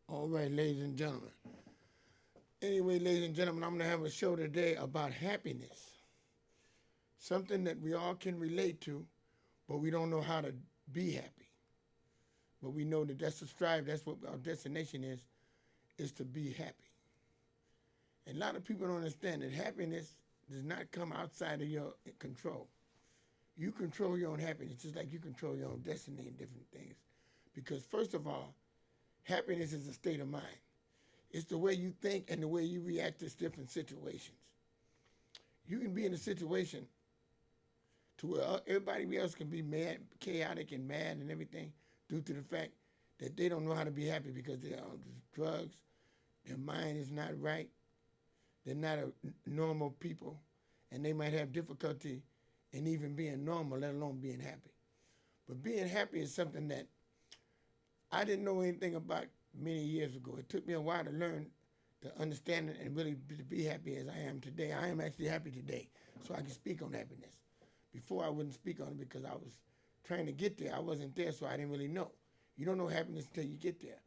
All right, ladies and gentlemen. Anyway, ladies and gentlemen, I'm going to have a show today about happiness. Something that we all can relate to, but we don't know how to be happy. But we know that that's the strive, that's what our destination is to be happy. And a lot of people don't understand that happiness does not come outside of your control. You control your own happiness just like you control your own destiny and different things. Because, first of all, happiness is a state of mind. It's the way you think and the way you react to different situations. You can be in a situation to where everybody else can be mad, chaotic, and mad and everything due to the fact that they don't know how to be happy because they're on drugs, their mind is not right, they're not a normal people, and they might have difficulty in even being normal, let alone being happy. But being happy is something that I didn't know anything about many years ago. It took me a while to learn to understand it and really to be happy as I am today. I am actually happy today, so I can speak on happiness. Before I wouldn't speak on it because I was trying to get there. I wasn't there, so I didn't really know. You don't know happiness until you get there.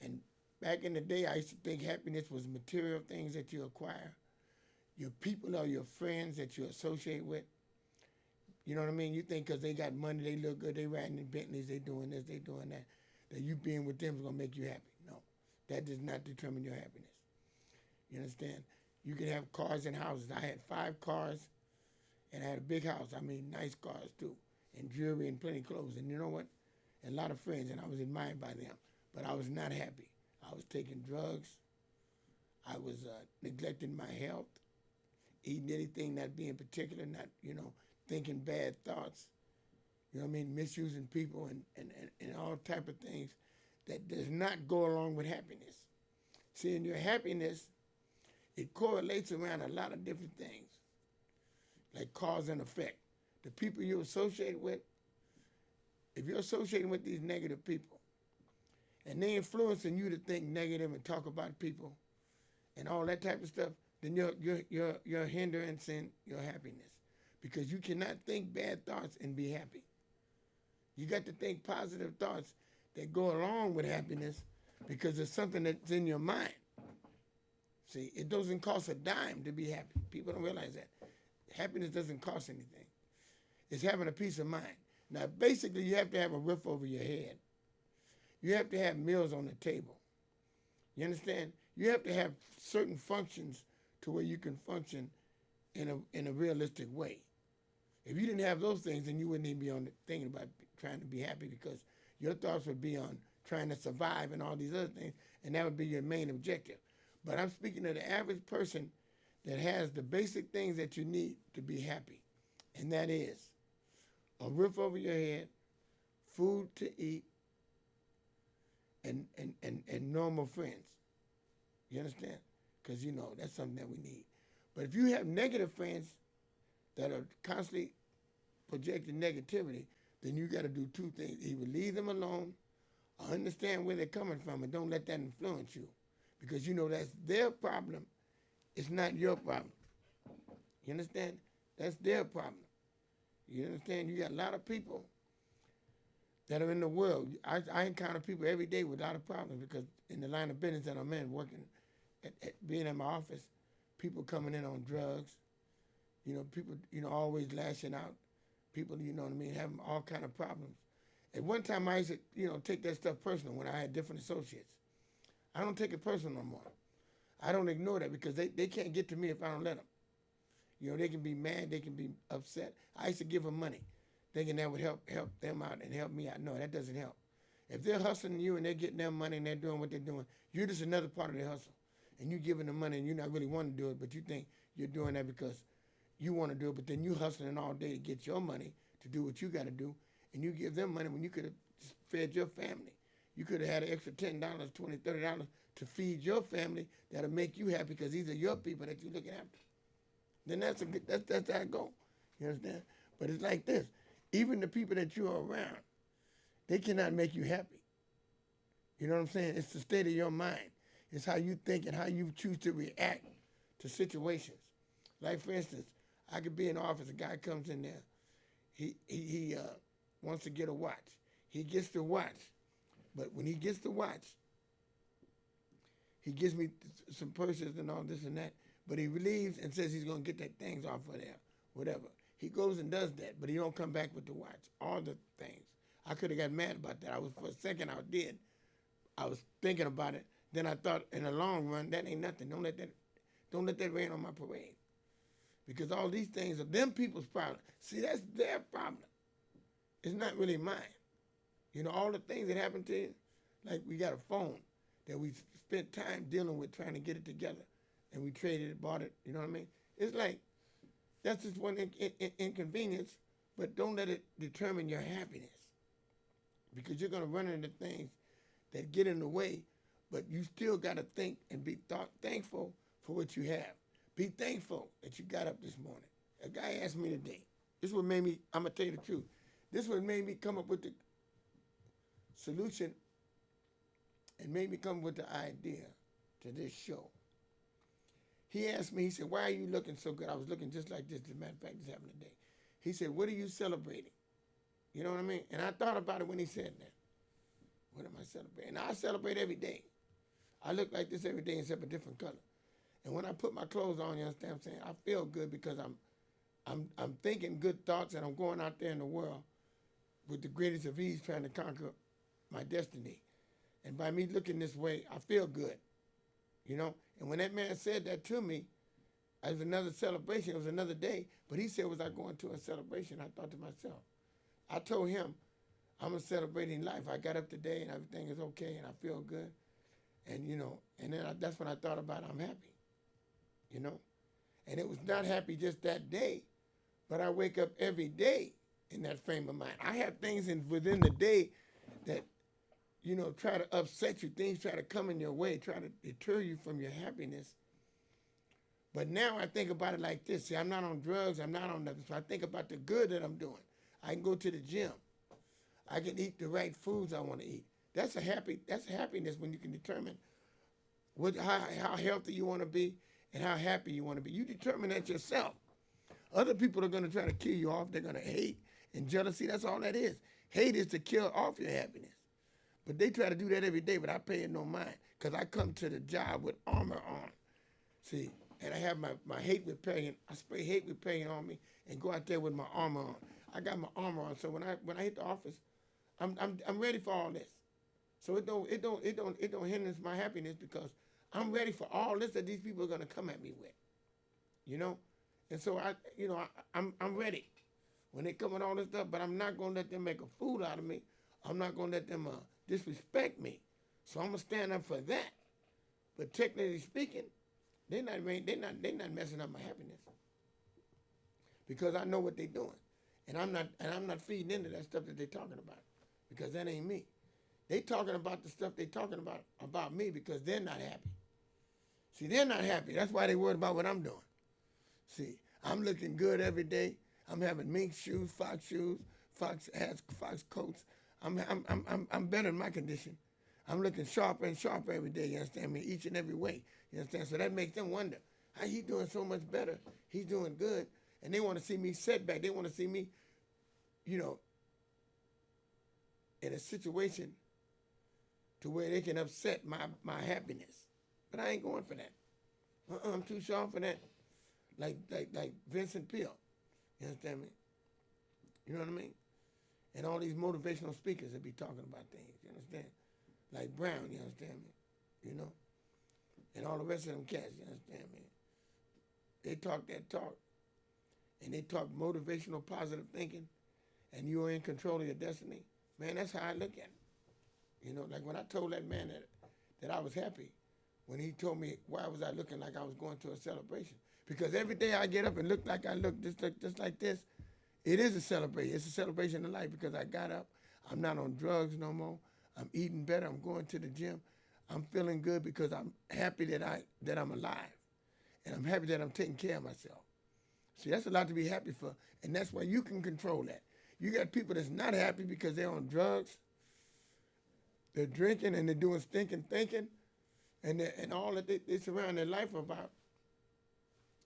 And back in the day, I used to think happiness was material things that you acquire, your people or your friends that you associate with. You know what I mean? You think because they got money, they look good, they riding in Bentleys, they doing this, they doing that you being with them is going to make you happy. No, that does not determine your happiness. You understand? You can have cars and houses. I had 5 cars and I had a big house. I mean, nice cars too, and jewelry and plenty of clothes. And you know what? And a lot of friends, and I was admired by them. But I was not happy. I was taking drugs. I was neglecting my health, eating anything not being particular, not, thinking bad thoughts. You know what I mean? Misusing people and all type of things that does not go along with happiness. See, in your happiness, it correlates around a lot of different things, like cause and effect. The people you associate with, if you're associating with these negative people, and they influencing you to think negative and talk about people and all that type of stuff, then you're hindering your happiness. Because you cannot think bad thoughts and be happy. You got to think positive thoughts that go along with happiness because it's something that's in your mind. See, it doesn't cost a dime to be happy. People don't realize that. Happiness doesn't cost anything. It's having a peace of mind. Now, basically, you have to have a roof over your head. You have to have meals on the table. You understand? You have to have certain functions to where you can function in a realistic way. If you didn't have those things, then you wouldn't even be on thinking about trying to be happy because your thoughts would be on trying to survive and all these other things, and that would be your main objective. But I'm speaking to the average person that has the basic things that you need to be happy, and that is a roof over your head, food to eat, and normal friends. You understand? Because, that's something that we need. But if you have negative friends that are constantly projecting negativity, then you got to do 2 things. Either leave them alone or understand where they're coming from and don't let that influence you. Because that's their problem. It's not your problem. You understand? That's their problem. You understand? You got a lot of people that are in the world. I encounter people every day with a lot of problems because in the line of business that I'm in, working, being in my office, people coming in on drugs, people, always lashing out. People, you know what I mean, having all kind of problems. At one time, I used to, take that stuff personal when I had different associates. I don't take it personal no more. I don't ignore that because they can't get to me if I don't let them. They can be mad, they can be upset. I used to give them money, thinking that would help them out and help me out. No, that doesn't help. If they're hustling you and they're getting their money and they're doing what they're doing, you're just another part of their hustle. And you're giving them money and you're not really wanting to do it, but you think you're doing that because you want to do it, but then you hustling all day to get your money to do what you got to do, and you give them money when you could have fed your family. You could have had an extra $10, $20, $30 to feed your family that'll make you happy because these are your people that you're looking after. Then that's how it go. You understand? But it's like this. Even the people that you're around, they cannot make you happy. You know what I'm saying? It's the state of your mind. It's how you think and how you choose to react to situations. Like, for instance, I could be in the office, a guy comes in there, he wants to get a watch. He gets the watch, but when he gets the watch, He gives me some purses and all this and that, but he leaves and says he's going to get that things off of there, whatever. He goes and does that, but he don't come back with the watch. All the things. I could have got mad about that. For a second, I did. I was thinking about it. Then I thought, in the long run, that ain't nothing. Don't let that rain on my parade. Because all these things are them people's problem. See, that's their problem. It's not really mine. You know, all the things that happen to you, like we got a phone that we spent time dealing with trying to get it together, and we traded it, bought it, you know what I mean? It's like, that's just one inconvenience, but don't let it determine your happiness. Because you're going to run into things that get in the way, but you still got to think and be thankful for what you have. Be thankful that you got up this morning. A guy asked me today, this is what made me, I'm going to tell you the truth, this is what made me come up with the solution and made me come with the idea to this show. He asked me, he said, why are you looking so good? I was looking just like this. As a matter of fact, this happened today. He said, what are you celebrating? You know what I mean? And I thought about it when he said that. What am I celebrating? And I celebrate every day. I look like this every day except a different color. And when I put my clothes on, you understand what I'm saying? I feel good because I'm thinking good thoughts and I'm going out there in the world with the greatest of ease trying to conquer my destiny. And by me looking this way, I feel good, you know? And when that man said that to me, it was another celebration, it was another day, but he said, was I going to a celebration? I thought to myself, I told him, I'm celebrating life. I got up today and everything is okay and I feel good. And, you know, and then that's when I thought about I'm happy, you know? And it was not happy just that day, but I wake up every day in that frame of mind. I have things within the day that, you know, try to upset you. Things try to come in your way, try to deter you from your happiness. But now I think about it like this. See, I'm not on drugs. I'm not on nothing. So I think about the good that I'm doing. I can go to the gym. I can eat the right foods I want to eat. That's happiness when you can determine how healthy you want to be and how happy you want to be. You determine that yourself. Other people are going to try to kill you off. They're going to hate and jealousy. That's all that is. Hate is to kill off your happiness. But they try to do that every day, but I pay it no mind because I come to the job with armor on. See, and I have my hate repellent. I spray hate repellent on me and go out there with my armor on. I got my armor on, so when I hit the office, I'm ready for all this. So it don't hinder my happiness because I'm ready for all this that these people are gonna come at me with. You know? And so I'm ready when they come with all this stuff, but I'm not gonna let them make a fool out of me. I'm not gonna let them disrespect me. So I'm gonna stand up for that. But technically speaking, they're not messing up my happiness. Because I know what they're doing. And I'm not feeding into that stuff that they're talking about. Because that ain't me. They talking about the stuff they talking about me because they're not happy. See, they're not happy. That's why they worried about what I'm doing. See, I'm looking good every day. I'm having mink shoes, fox hats, fox coats. I'm better in my condition. I'm looking sharper and sharper every day, you understand me, each and every way. You understand? So that makes them wonder, how he doing so much better? He's doing good. And they want to see me set back. They want to see me, you know, in a situation to where they can upset my happiness. But I ain't going for that. I'm too sharp for that. Like Vincent Peale. You understand me? You know what I mean? And all these motivational speakers that be talking about things. You understand? Like Brown, you understand me? You know? And all the rest of them cats, you understand me? They talk that talk. And they talk motivational, positive thinking. And you are in control of your destiny. Man, that's how I look at it. You know, like when I told that man that I was happy, when he told me why was I looking like I was going to a celebration. Because every day I get up and look like I look just like this, it is a celebration. It's a celebration of life because I got up. I'm not on drugs no more. I'm eating better. I'm going to the gym. I'm feeling good because I'm happy that I'm alive. And I'm happy that I'm taking care of myself. See, that's a lot to be happy for. And that's why you can control that. You got people that's not happy because they're on drugs. They're drinking and they're doing stinking thinking. And all that they surround their life about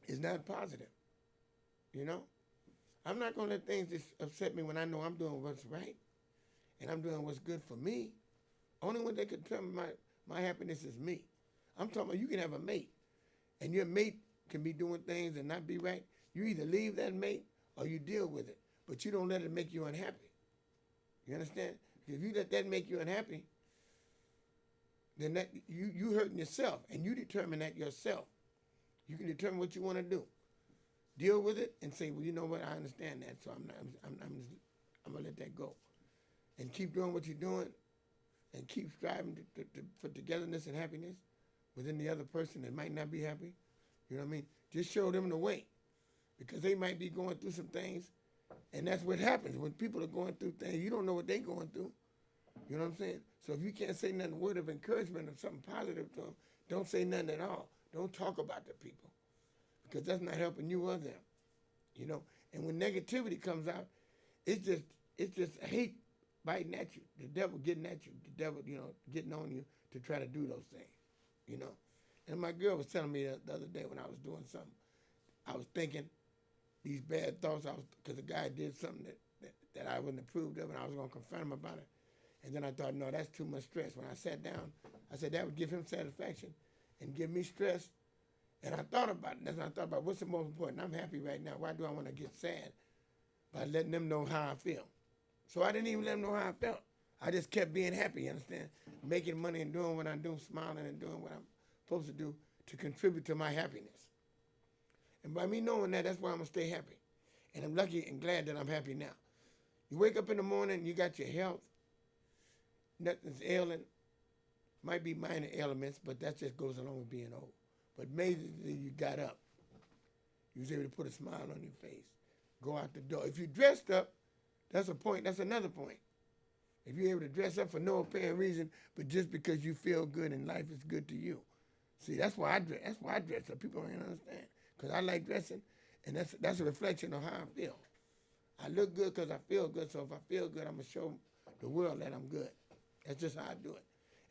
is not positive. You know? I'm not going to let things just upset me when I know I'm doing what's right. And I'm doing what's good for me. Only one that can determine my happiness is me. I'm talking about you can have a mate, and your mate can be doing things and not be right. You either leave that mate or you deal with it, but you don't let it make you unhappy. You understand? If you let that make you unhappy, then that you hurting yourself, and you determine that yourself. You can determine what you want to do. Deal with it and say, well, you know what? I understand that, so I'm gonna let that go, and keep doing what you're doing, and keep striving for togetherness and happiness within the other person that might not be happy. You know what I mean? Just show them the way, because they might be going through some things, and that's what happens when people are going through things. You don't know what they're going through. You know what I'm saying? So if you can't say nothing, word of encouragement or something positive to them, don't say nothing at all. Don't talk about the people, because that's not helping you or them. You know. And when negativity comes out, it's just hate biting at you. The devil getting at you. The devil, getting on you to try to do those things. You know. And my girl was telling me the other day when I was doing something, I was thinking these bad thoughts. Because the guy did something that I wouldn't approve of, and I was going to confront him about it. And then I thought, no, that's too much stress. When I sat down, I said that would give him satisfaction and give me stress. And I thought about it. That's when I thought about what's the most important. I'm happy right now. Why do I want to get sad? By letting them know how I feel. So I didn't even let them know how I felt. I just kept being happy, you understand? Making money and doing what I'm doing, smiling and doing what I'm supposed to do to contribute to my happiness. And by me knowing that, that's why I'm going to stay happy. And I'm lucky and glad that I'm happy now. You wake up in the morning, you got your health. Nothing's ailing. Might be minor ailments, but that just goes along with being old. But majorly, you got up. You was able to put a smile on your face. Go out the door. If you dressed up, that's a point. That's another point. If you're able to dress up for no apparent reason, but just because you feel good and life is good to you. See, that's why I dress. That's why I dress up. People don't understand. Because I like dressing, and that's a reflection of how I feel. I look good because I feel good, so if I feel good, I'm going to show the world that I'm good. That's just how I do it.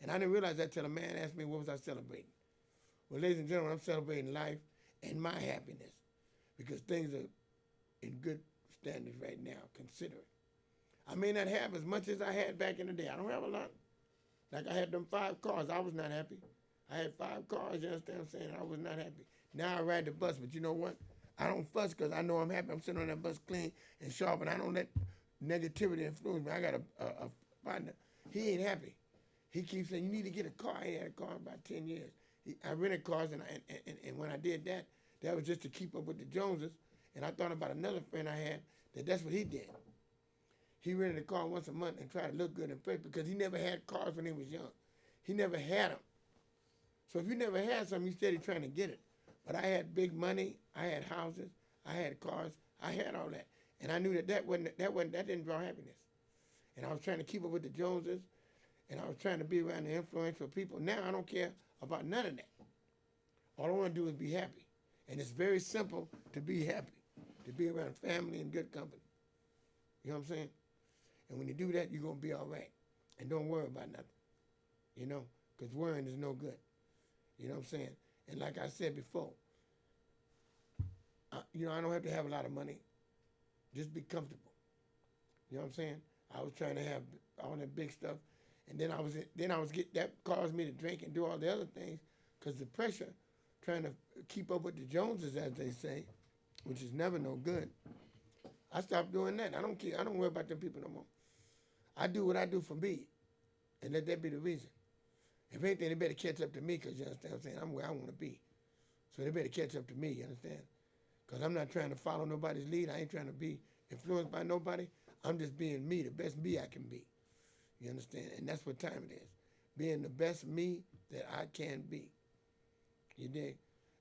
And I didn't realize that till a man asked me, what was I celebrating? Well, ladies and gentlemen, I'm celebrating life and my happiness, because things are in good standards right now, considering. I may not have as much as I had back in the day. I don't have a lot. Like I had them 5 cars. I was not happy. I had 5 cars, you understand what I'm saying? I was not happy. Now I ride the bus, but you know what? I don't fuss because I know I'm happy. I'm sitting on that bus clean and sharp, and I don't let negativity influence me. I got a partner. He ain't happy. He keeps saying, you need to get a car. I ain't had a car in about 10 years. I rented cars, and when I did that, that was just to keep up with the Joneses. And I thought about another friend I had that's what he did. He rented a car once a month and tried to look good and pay, because he never had cars when he was young. He never had them. So if you never had something, you steady trying to get it. But I had big money. I had houses. I had cars. I had all that. And I knew that didn't draw happiness. And I was trying to keep up with the Joneses, and I was trying to be around the influential people. Now I don't care about none of that. All I want to do is be happy. And it's very simple to be happy, to be around family and good company. You know what I'm saying? And when you do that, you're going to be all right. And don't worry about nothing, because worrying is no good. You know what I'm saying? And like I said before, I don't have to have a lot of money. Just be comfortable. You know what I'm saying? I was trying to have all that big stuff, and then I was that caused me to drink and do all the other things, because the pressure, trying to keep up with the Joneses, as they say, which is never no good. I stopped doing that. I don't care. I don't worry about them people no more. I do what I do for me, and let that be the reason. If anything, they better catch up to me, because you understand what I'm saying? I'm where I want to be. So they better catch up to me, you understand? Because I'm not trying to follow nobody's lead. I ain't trying to be influenced by nobody. I'm just being me, the best me I can be. You understand? And that's what time it is. Being the best me that I can be. You dig?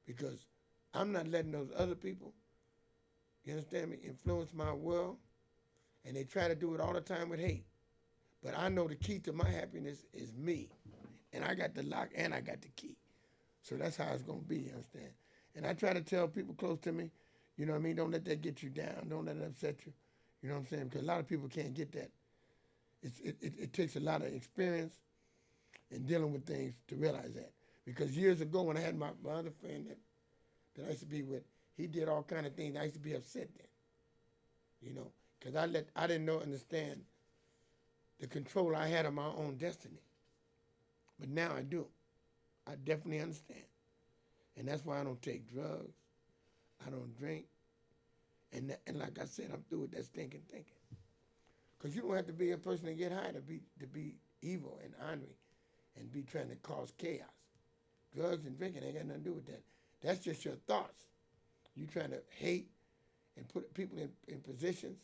Because I'm not letting those other people, you understand me, influence my world. And they try to do it all the time with hate. But I know the key to my happiness is me. And I got the lock and I got the key. So that's how it's going to be, you understand? And I try to tell people close to me, you know what I mean, don't let that get you down. Don't let it upset you. You know what I'm saying? Because a lot of people can't get that. It takes a lot of experience in dealing with things to realize that. Because years ago when I had my other friend that I used to be with, he did all kind of things. I used to be upset then, because I didn't understand the control I had of my own destiny. But now I do. I definitely understand. And that's why I don't take drugs. I don't drink. And like I said, I'm through with that stinking thinking. Because you don't have to be a person to get high to be evil and ornery and be trying to cause chaos. Drugs and drinking ain't got nothing to do with that. That's just your thoughts. You trying to hate and put people in positions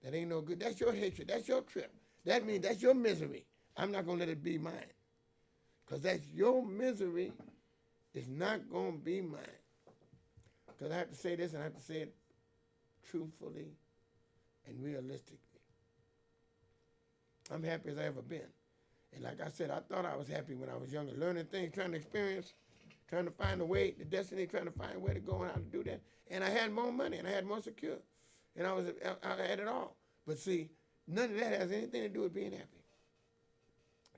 that ain't no good. That's your hatred. That's your trip. That means that's your misery. I'm not going to let it be mine. Because that's your misery. It's not going to be mine. Because I have to say this, and I have to say it truthfully and realistically. I'm happy as I ever been. And like I said, I thought I was happy when I was younger, learning things, trying to experience, trying to find a way, the destiny, trying to find a way to go and how to do that. And I had more money, and I had more secure. And I had it all. But see, none of that has anything to do with being happy.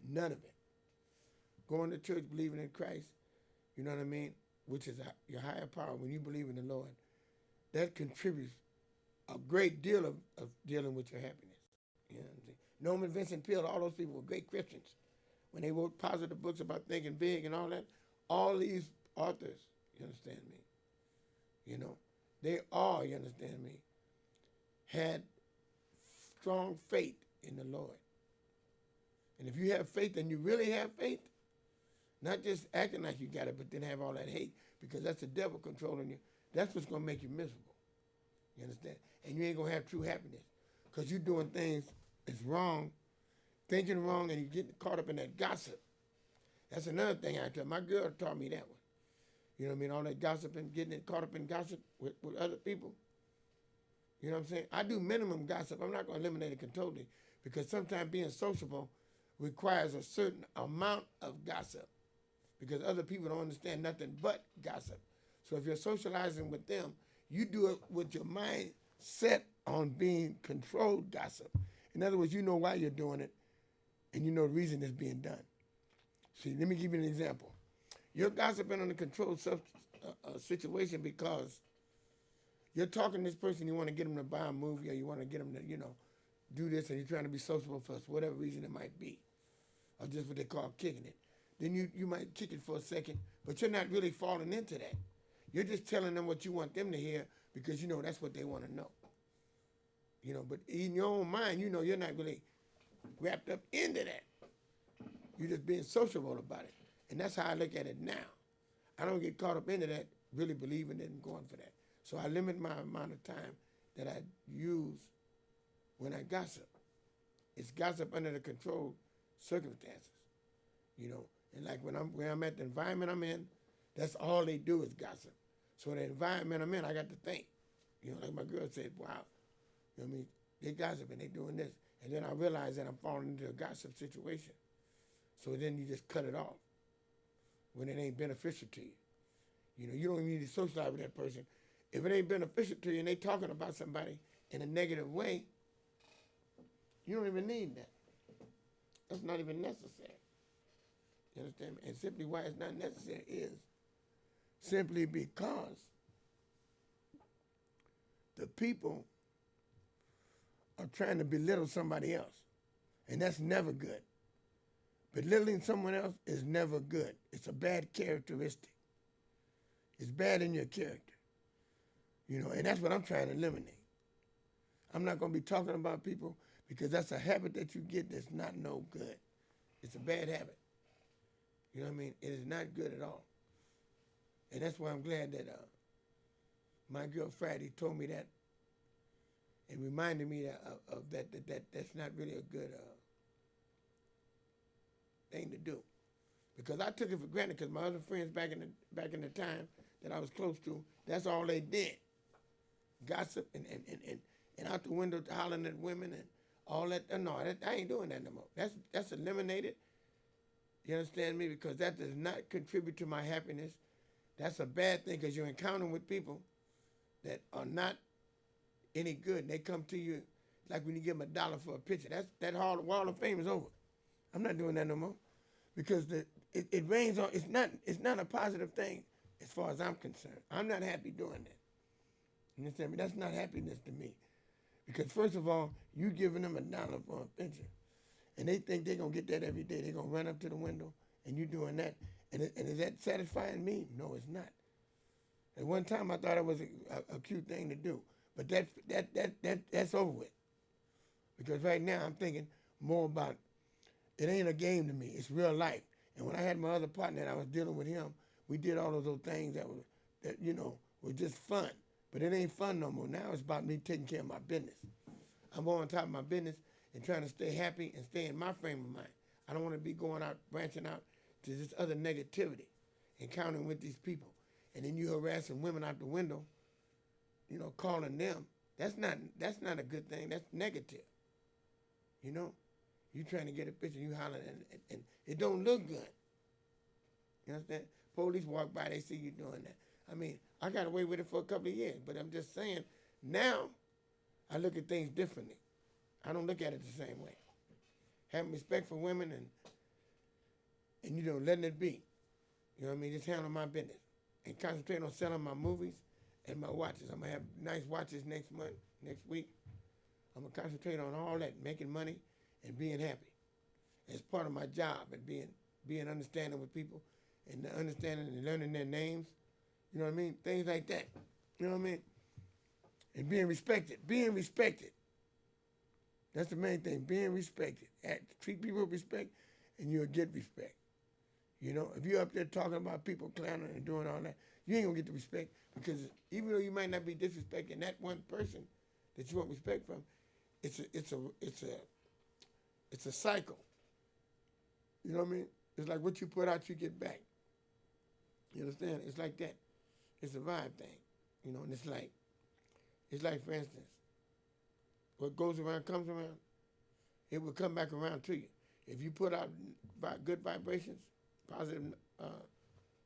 None of it. Going to church, believing in Christ, you know what I mean, which is your higher power when you believe in the Lord, that contributes a great deal of dealing with your happiness. You know what I'm saying? Norman Vincent Peale, all those people were great Christians. When they wrote positive books about thinking big and all that, all these authors, you understand me, you know, they all, you understand me, had strong faith in the Lord. And if you have faith and you really have faith, not just acting like you got it, but then have all that hate, because that's the devil controlling you, that's what's going to make you miserable. You understand? And you ain't going to have true happiness because you're doing things that's wrong, thinking wrong, and you're getting caught up in that gossip. That's another thing I tell. My girl taught me that one. You know what I mean? All that gossip and getting caught up in gossip with other people. You know what I'm saying? I do minimum gossip. I'm not going to eliminate it totally because sometimes being sociable requires a certain amount of gossip because other people don't understand nothing but gossip. So if you're socializing with them, you do it with your mind set on being controlled gossip. In other words, you know why you're doing it, and you know the reason it's being done. See, let me give you an example. You're gossiping on a controlled situation because you're talking to this person, you want to get them to buy a movie, or you want to get them to, you know, do this, and you're trying to be sociable for whatever reason it might be, or just what they call kicking it. Then you might kick it for a second, but you're not really falling into that. You're just telling them what you want them to hear because you know that's what they want to know. You know, but in your own mind, you know you're not really wrapped up into that. You're just being sociable about it. And that's how I look at it now. I don't get caught up into that, really believing it and going for that. So I limit my amount of time that I use when I gossip. It's gossip under the controlled circumstances, you know. And like where I'm at, the environment I'm in, that's all they do is gossip. So the environment I'm in, I got to think. You know, like my girl said, wow, you know what I mean? They gossiping, they doing this. And then I realize that I'm falling into a gossip situation. So then you just cut it off when it ain't beneficial to you. You know, you don't even need to socialize with that person. If it ain't beneficial to you and they talking about somebody in a negative way, you don't even need that. That's not even necessary. You understand me? And simply why it's not necessary is simply because the people are trying to belittle somebody else. And that's never good. Belittling someone else is never good. It's a bad characteristic. It's bad in your character. You know, and that's what I'm trying to eliminate. I'm not going to be talking about people because that's a habit that you get that's not no good. It's a bad habit. You know what I mean? It is not good at all. And that's why I'm glad that my girl Friday told me that and reminded me of that that's not really a good thing to do. Because I took it for granted because my other friends back in the time that I was close to, that's all they did. Gossip and out the window hollering at women and all that. No, I ain't doing that no more. That's eliminated. You understand me? Because that does not contribute to my happiness. That's a bad thing because you're encountering with people that are not any good. And they come to you like when you give them $1 for a picture. That wall of fame is over. I'm not doing that no more because it rains on. It's not a positive thing as far as I'm concerned. I'm not happy doing that. You understand me? That's not happiness to me. Because first of all, you giving them $1 for a picture. And they think they're going to get that every day. They're going to run up to the window and you doing that. And is that satisfying me? No, it's not. At one time, I thought it was a cute thing to do, but that's over with. Because right now, I'm thinking more about it ain't a game to me. It's real life. And when I had my other partner and I was dealing with him, we did all of those things that were just fun. But it ain't fun no more. Now it's about me taking care of my business. I'm on top of my business and trying to stay happy and stay in my frame of mind. I don't want to be going out, branching out to this other negativity, encountering with these people. And then you harassing women out the window, calling them. That's not a good thing. That's negative. You trying to get a picture, you hollering, and it don't look good. You understand? Police walk by, they see you doing that. I mean, I got away with it for a couple of years, but I'm just saying, now I look at things differently. I don't look at it the same way. Having respect for women and letting it be. You know what I mean? Just handling my business and concentrate on selling my movies and my watches. I'm gonna have nice watches next week. I'm gonna concentrate on all that, making money and being happy. It's part of my job and being understanding with people and understanding and learning their names. You know what I mean? Things like that. You know what I mean? And being respected. Being respected. That's the main thing. Being respected. Treat people with respect and you'll get respect. If you're up there talking about people clowning and doing all that, you ain't gonna get the respect because even though you might not be disrespecting that one person that you want respect from, it's a cycle. You know what I mean? It's like what you put out, you get back. You understand? It's like that. It's a vibe thing. And it's like, for instance, what goes around comes around. It will come back around to you. If you put out good vibrations,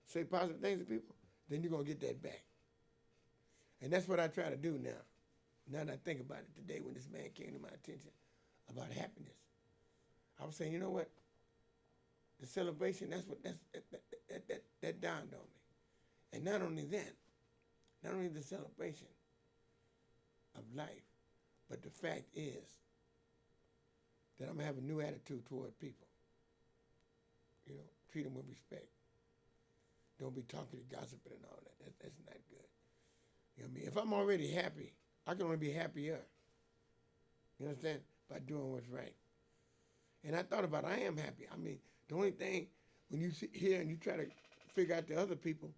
say positive things to people, then you're going to get that back. And that's what I try to do now. Now that I think about it today when this man came to my attention about happiness. I was saying, you know what? The celebration, that dawned on me. And not only that, not only the celebration of life, but the fact is that I'm going to have a new attitude toward people. Treat them with respect. Don't be talking and gossiping and all that. That's not good. You know what I mean? If I'm already happy, I can only be happier. You understand? By doing what's right. And I thought about it. I am happy. I mean, the only thing, when you sit here and you try to figure out the other people,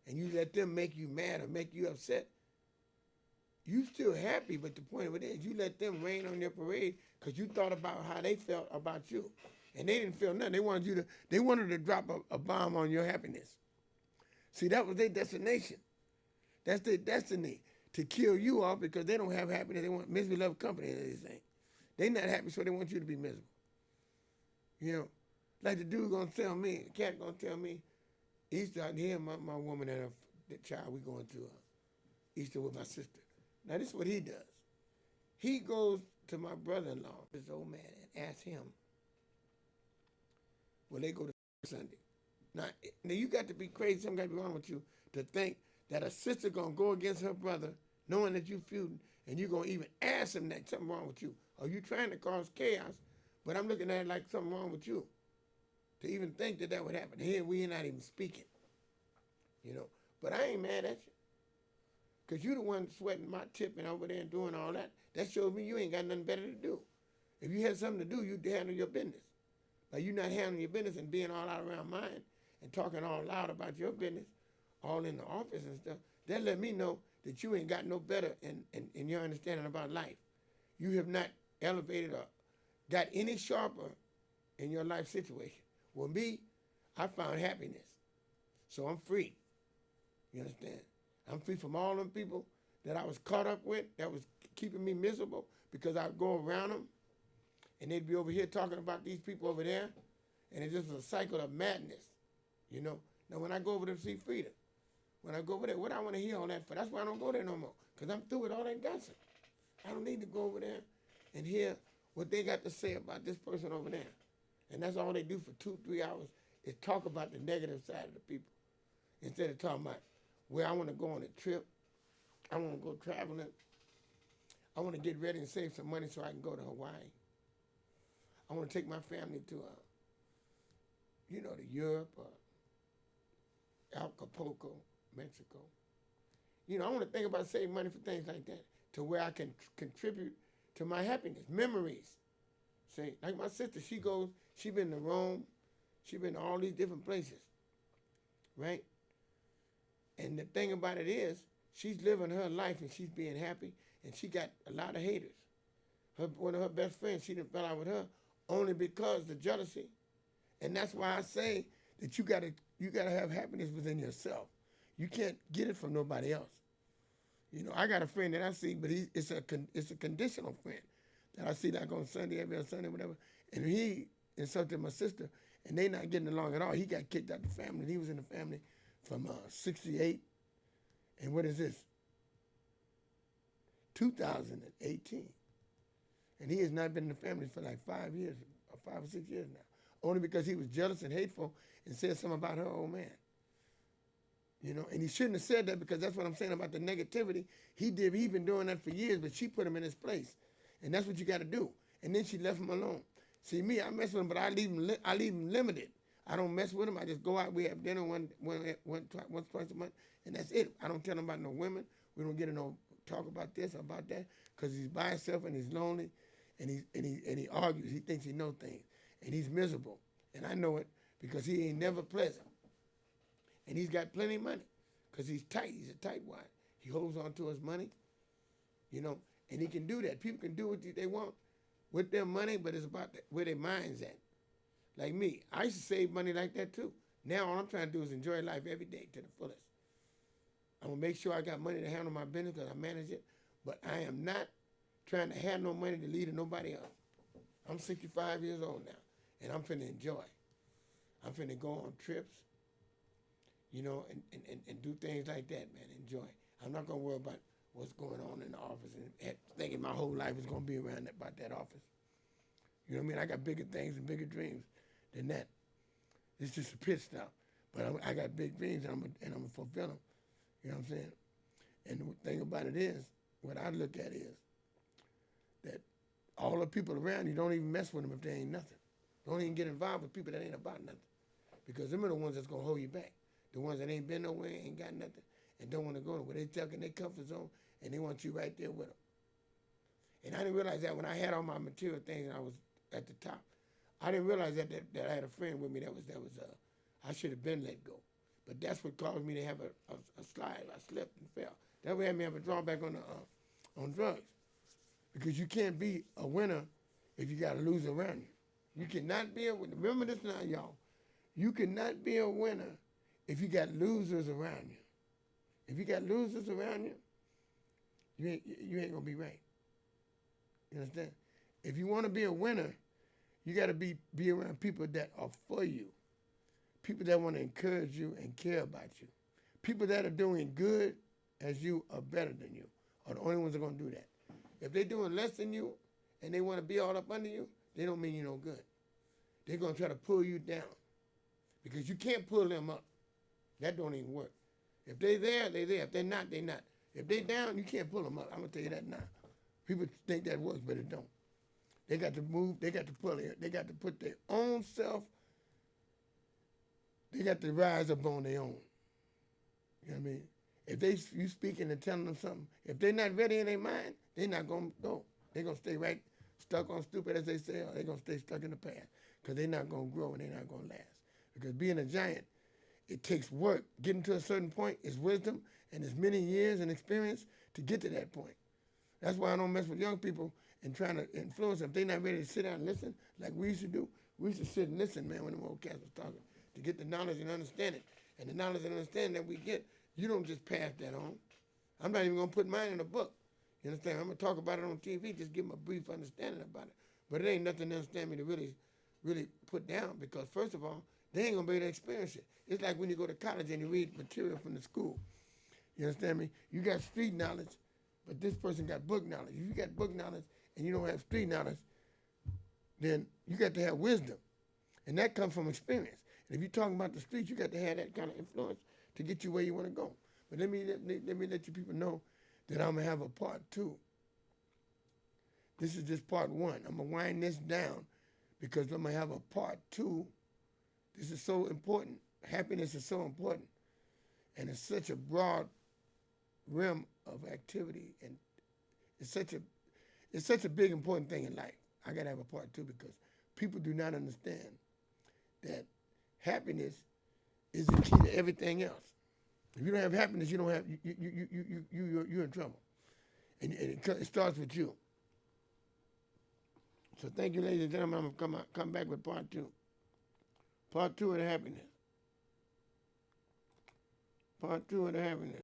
and you let them make you mad or make you upset, you still happy, but the point of it is you let them rain on your parade because you thought about how they felt about you. And they didn't feel nothing. They wanted to drop a bomb on your happiness. See, that was their destination. That's their destiny, to kill you off because they don't have happiness. They want misery, love, company, and everything. They're not happy, so they want you to be miserable. Like the dude gonna tell me, the cat gonna tell me, Easter out here, my woman and the child, we going to Easter with my sister. Now this is what he does. He goes to my brother-in-law, this old man, and asks him, will they go to Sunday? Now you got to be crazy, something got to be wrong with you to think that a sister gonna go against her brother, knowing that you feuding, and you gonna even ask him that something wrong with you. Are you trying to cause chaos? But I'm looking at it like something wrong with you. To even think that would happen. Here we ain't not even speaking. But I ain't mad at you. Because you the one sweating my tip and over there and doing all that. That shows me you ain't got nothing better to do. If you had something to do, you'd handle your business. Like you not handling your business and being all out around mine and talking all loud about your business, all in the office and stuff, that let me know that you ain't got no better in your understanding about life. You have not elevated or got any sharper in your life situation. Well, me, I found happiness. So I'm free. You understand? I'm free from all them people that I was caught up with that was keeping me miserable because I'd go around them and they'd be over here talking about these people over there, and it just was a cycle of madness. Now when I go over to see Freedom, when I go over there, what I want to hear all that for? That's why I don't go there no more, because I'm through with all that gossip. I don't need to go over there and hear what they got to say about this person over there. And that's all they do for 2-3 hours is talk about the negative side of the people instead of talking about where I want to go on a trip. I want to go traveling. I want to get ready and save some money so I can go to Hawaii. I want to take my family to, to Europe or Acapulco, Mexico. You know, I want to think about saving money for things like that to where I can contribute to my happiness, memories. See, like my sister, she been to Rome, she been to all these different places, right? And the thing about it is, she's living her life and she's being happy, and she got a lot of haters. One of her best friends, she didn't fell out with her only because the jealousy. And that's why I say that you gotta have happiness within yourself. You can't get it from nobody else. You know, I got a friend that I see, but it's a conditional friend that I see like on Sunday, every other Sunday, whatever. And he insulted my sister, and they not getting along at all. He got kicked out the family. He was in the family from '68, and what is this? 2018, and he has not been in the family for like 5 years, or 5 or 6 years now, only because he was jealous and hateful and said something about her old man. You know, and he shouldn't have said that, because that's what I'm saying about the negativity. He's been doing that for years, but she put him in his place. And that's what you got to do. And then she left him alone. See, me, I mess with him, but I leave him limited. I don't mess with him. I just go out. We have dinner once, twice a month, and that's it. I don't tell him about no women. We don't get in no talk about this or about that, because he's by himself and he's lonely, and he argues. He thinks he knows things, and he's miserable. And I know it, because he ain't never pleasant. And he's got plenty of money, because he's tight. He's a tightwad. He holds on to his money, you know, and he can do that. People can do what they want with their money, but it's about where their mind's at. Like me, I used to save money like that too. Now all I'm trying to do is enjoy life every day to the fullest. I'm going to make sure I got money to handle my business, because I manage it, but I am not trying to have no money to lead to nobody else. I'm 65 years old now, and I'm finna enjoy. I'm finna go on trips, you know, and do things like that, man. Enjoy. I'm not gonna worry about what's going on in the office and thinking my whole life is gonna be around about that office. You know what I mean? I got bigger things and bigger dreams than that. It's just a pit stop, but I got big dreams, and I'm gonna fulfill them. You know what I'm saying? And the thing about it is, what I look at is that all the people around you, don't even mess with them if they ain't nothing. Don't even get involved with people that ain't about nothing, because them are the ones that's gonna hold you back. The ones that ain't been nowhere, ain't got nothing, and don't want to go nowhere. They stuck in their comfort zone, and they want you right there with them. And I didn't realize that when I had all my material things and I was at the top. I didn't realize that I had a friend with me that was I should have been let go. But that's what caused me to have a slide. I slipped and fell. That way, had me have a drawback on drugs, because you can't be a winner if you got a loser around you. You cannot be a winner. Remember this now, y'all. You cannot be a winner if you got losers around you. If you got losers around you, you ain't gonna be right. You understand? If you want to be a winner, you got to be around people that are for you, people that want to encourage you and care about you, people that are doing good as you are better than you are the only ones that are going to do that. If they're doing less than you and they want to be all up under you, they don't mean you no good. They're going to try to pull you down, because you can't pull them up. That don't even work. If they're there, they're there. If they're not, they're not. If they're down, you can't pull them up. I'm going to tell you that now. People think that works, but it don't. They got to move. They got to pull it. They got to put their own self. They got to rise up on their own. You know what I mean? If you speaking and telling them something, if they're not ready in their mind, they're not going to go. They're going to stay right, stuck on stupid, as they say, or they're going to stay stuck in the past, because they're not going to grow and they're not going to last. Because being a giant, it takes work. Getting to a certain point is wisdom, and it's many years and experience to get to that point. That's why I don't mess with young people and trying to influence them. If they're not ready to sit down and listen like we used to do, we used to sit and listen, man, when the old cats was talking, to get the knowledge and understanding. And the knowledge and understanding that we get, you don't just pass that on. I'm not even going to put mine in a book. You understand? I'm going to talk about it on TV, just give them a brief understanding about it. But it ain't nothing to understand me to really put down, because, first of all, they ain't going to be able to experience it. It's like when you go to college and you read material from the school. You understand me? You got street knowledge, but this person got book knowledge. If you got book knowledge and you don't have street knowledge, then you got to have wisdom. And that comes from experience. And if you're talking about the streets, you got to have that kind of influence to get you where you want to go. But let me let you people know that I'm going to have a part 2. This is just part 1. I'm going to wind this down, because I'm going to have a part 2. This is so important. Happiness is so important. And it's such a broad rim of activity, and it's such a big important thing in life. I gotta have a part two because people do not understand that happiness is the key to everything else. If you don't have happiness, you don't have you're in trouble, and it starts with you. So thank you, ladies and gentlemen. I'm gonna come back with part two. Part two of the happiness. Part two of the happiness.